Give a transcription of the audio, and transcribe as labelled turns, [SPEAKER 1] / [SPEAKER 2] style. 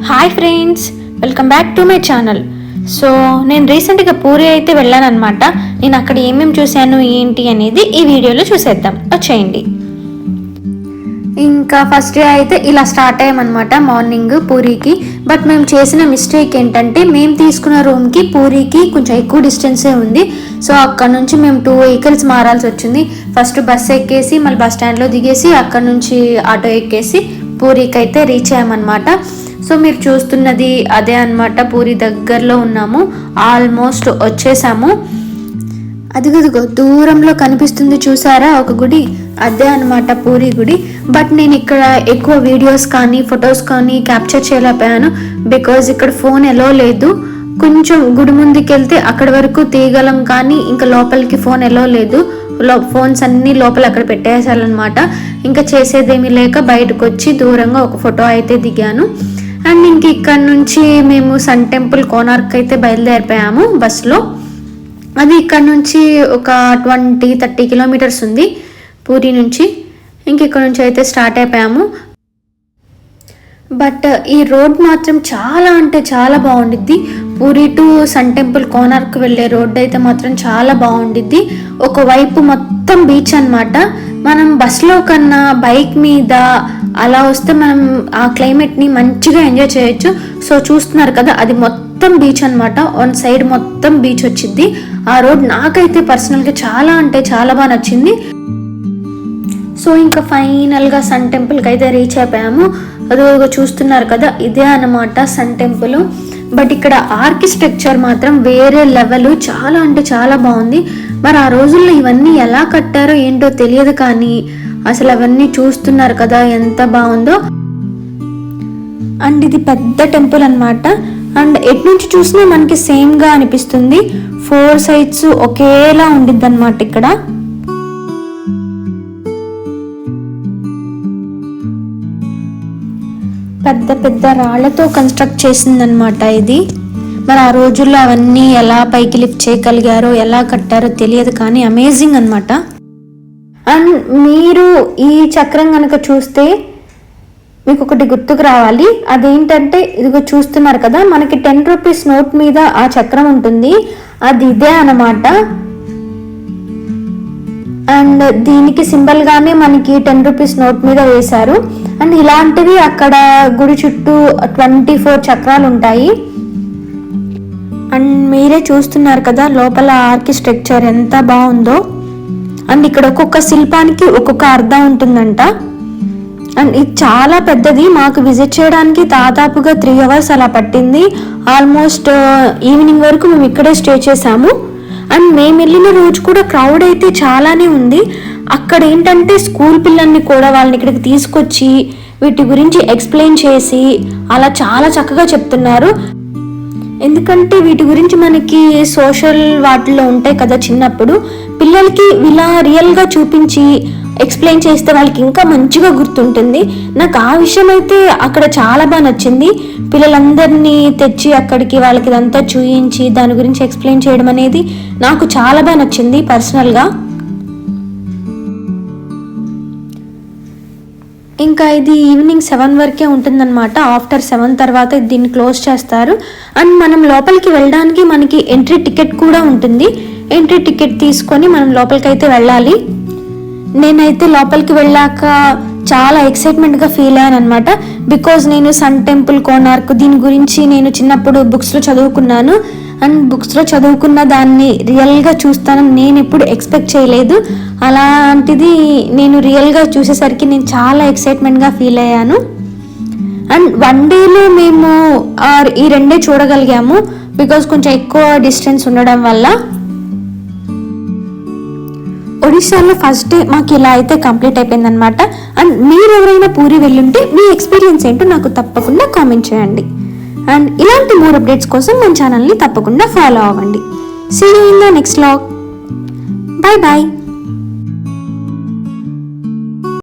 [SPEAKER 1] Hi friends, welcome back to my channel. So నేను రీసెంట్గా పూరి అయితే వెళ్ళాను అనమాట. నేను అక్కడ ఏమేమి చూశాను ఏంటి అనేది ఈ వీడియోలో చూసేద్దాం, వచ్చేయండి. ఇంకా ఫస్ట్ డే అయితే ఇలా స్టార్ట్ అయ్యామన్నమాట మార్నింగ్ పూరికి. బట్ మేము చేసిన మిస్టేక్ ఏంటంటే మేము తీసుకున్న రూమ్కి పూరికి కొంచెం ఎక్కువ డిస్టెన్సే ఉంది. సో అక్కడ నుంచి మేము 2 వెహికల్స్ మారాల్సి వచ్చింది. ఫస్ట్ బస్ ఎక్కేసి మళ్ళీ బస్ స్టాండ్లో దిగేసి అక్కడ నుంచి ఆటో ఎక్కేసి పూరికి అయితే రీచ్ అయ్యామన్నమాట. సో మీరు చూస్తున్నది అదే అన్నమాట, పూరి దగ్గరలో ఉన్నాము, ఆల్మోస్ట్ వచ్చేసాము. అదిగదిగో దూరంలో కనిపిస్తుంది చూసారా ఒక గుడి, అదే అనమాట పూరి గుడి. బట్ నేను ఇక్కడ ఎక్కువ వీడియోస్ కానీ ఫొటోస్ కానీ క్యాప్చర్ చేయలేకపోయాను, బికాజ్ ఇక్కడ ఫోన్ ఎలో లేదు. కొంచెం గుడి ముందుకు వెళ్తే అక్కడ వరకు తీయగలం కానీ ఇంకా లోపలికి ఫోన్ ఎలో లేదు. ఫోన్స్ అన్నీ లోపల అక్కడ పెట్టేసాలన్నమాట. ఇంకా చేసేదేమీ లేక బయటకు వచ్చి దూరంగా ఒక ఫోటో అయితే దిగాను. అండ్ ఇంక ఇక్కడ నుంచి మేము సన్ టెంపుల్ కోనార్క్ అయితే బయలుదేరిపోయాము బస్లో. అది ఇక్కడ నుంచి ఒక 20-30 కిలోమీటర్స్ ఉంది పూరి నుంచి. ఇంక ఇక్కడ నుంచి అయితే స్టార్ట్ అయిపోయాము. బట్ ఈ రోడ్ మాత్రం చాలా అంటే చాలా బాగుండిద్ది. Puri to sun temple Konark వెళ్ళే రోడ్ అయితే మాత్రం చాలా బాగుండిద్ది. ఒకవైపు మొత్తం బీచ్ అనమాట. మనం బస్లో కన్నా బైక్ మీద అలా వస్తే మనం ఆ క్లైమేట్ని మంచిగా ఎంజాయ్ చేయొచ్చు. సో చూస్తున్నారు కదా, అది మొత్తం బీచ్ అనమాట. వన్ సైడ్ మొత్తం బీచ్ వచ్చింది. ఆ రోడ్ నాకైతే పర్సనల్గా చాలా అంటే చాలా బాగా నచ్చింది. సో ఇంకా ఫైనల్గా సన్ టెంపుల్కి అయితే రీచ్ అయిపోయాము. అదిగో చూస్తున్నారు కదా, ఇదే అన్నమాట సన్ టెంపుల్. బట్ ఇక్కడ ఆర్కిటెక్చర్ మాత్రం వేరే లెవెల్, చాలా అంటే చాలా బాగుంది. మరి ఆ రోజుల్లో ఇవన్నీ ఎలా కట్టారో ఏంటో తెలియదు కానీ అసలు అవన్నీ చూస్తున్నారు కదా ఎంత బాగుందో. అండ్ ఇది పెద్ద టెంపుల్ అనమాట. అండ్ ఎటు నుంచి చూసినా మనకి సేమ్గా అనిపిస్తుంది. 4 సైడ్స్ ఒకేలా ఉండిద్ది అనమాట. ఇక్కడ పెద్ద పెద్ద రాళ్లతో కన్స్ట్రక్ట్ చేసిందనమాట ఇది. మరి ఆ రోజుల్లో అవన్నీ ఎలా పైకి లిఫ్ట్ చేయగలిగారో ఎలా కట్టారో తెలియదు కానీ అమేజింగ్ అనమాట. అండ్ మీరు ఈ చక్రం కనుక చూస్తే మీకు ఒకటి గుర్తుకు రావాలి. అదేంటంటే ఇదిగో చూస్తున్నారు కదా, మనకి 10 రూపీస్ నోట్ మీద ఆ చక్రం ఉంటుంది, అది ఇదే అన్నమాట. అండ్ దీనికి సింబల్ గానే మనకి 10 రూపీస్ నోట్ మీద వేశారు. అండ్ ఇలాంటివి అక్కడ గుడి చుట్టూ 24 చక్రాలు ఉంటాయి. అండ్ మీరే చూస్తున్నారు కదా లోపల ఆర్కిటెక్చర్ ఎంత బాగుందో. అండ్ ఇక్కడ ఒక్కొక్క శిల్పానికి ఒక్కొక్క అర్థం ఉంటుందంట. అండ్ ఇది చాలా పెద్దది. మాకు విజిట్ చేయడానికి దాదాపుగా 3 అవర్స్ అలా పట్టింది. ఆల్మోస్ట్ ఈవినింగ్ వరకు మేము ఇక్కడే స్టే చేసాము. అండ్ మేము వెళ్ళిన రోజు కూడా క్రౌడ్ అయితే చాలానే ఉంది. అక్కడ ఏంటంటే స్కూల్ పిల్లల్ని కూడా వాళ్ళని ఇక్కడికి తీసుకొచ్చి వీటి గురించి ఎక్స్ప్లెయిన్ చేసి అలా చాలా చక్కగా చెప్తున్నారు. ఎందుకంటే వీటి గురించి మనకి సోషల్ వాటిల్లో ఉంటాయి కదా చిన్నప్పుడు, పిల్లలకి ఇలా రియల్గా చూపించి ఎక్స్ప్లెయిన్ చేస్తే వాళ్ళకి ఇంకా మంచిగా గుర్తుంటుంది. నాకు ఆ విషయం అయితే అక్కడ చాలా బాగా నచ్చింది. పిల్లలందరినీ తెచ్చి అక్కడికి వాళ్ళకి ఇదంతా చూయించి దాని గురించి ఎక్స్ప్లెయిన్ చేయడం అనేది నాకు చాలా బాగా నచ్చింది పర్సనల్గా. ఇంకా ఇది ఈవినింగ్ 7 వరకే ఉంటుందన్నమాట. ఆఫ్టర్ 7 తర్వాత దీన్ని క్లోజ్ చేస్తారు. అండ్ మనం లోపలికి వెళ్ళడానికి మనకి ఎంట్రీ టికెట్ కూడా ఉంటుంది. ఎంట్రీ టికెట్ తీసుకొని మనం లోపలికి అయితే వెళ్ళాలి. నేనైతే లోపలికి వెళ్ళాక చాలా ఎక్సైట్మెంట్గా ఫీల్ అయ్యాను అనమాట. బికాజ్ నేను సన్ టెంపుల్ కోనార్క్ దీని గురించి నేను చిన్నప్పుడు బుక్స్లో చదువుకున్నాను. అండ్ బుక్స్లో చదువుకున్న దాన్ని రియల్గా చూస్తానని నేను ఎప్పుడు ఎక్స్పెక్ట్ చేయలేదు. అలాంటిది నేను రియల్గా చూసేసరికి నేను చాలా ఎక్సైట్మెంట్గా ఫీల్ అయ్యాను. అండ్ 1 డేలో మేము ఈ 2 చూడగలిగాము, బికాజ్ కొంచెం ఎక్కువ డిస్టెన్స్ ఉండడం వల్ల. ఒడిశాలో ఫస్ట్ డే మాకు ఇలా అయితే కంప్లీట్ అయిపోయింది అనమాట. అండ్ మీరు ఎవరైనా పూరి వెళ్ళుంటే మీ ఎక్స్పీరియన్స్ ఏంటో నాకు తప్పకుండా కామెంట్ చేయండి. అండ్ ఇలాంటి మోర్ అప్డేట్స్ కోసం మన ఛానల్ని తప్పకుండా ఫాలో అవ్వండి. See you in the next vlog. Bye bye.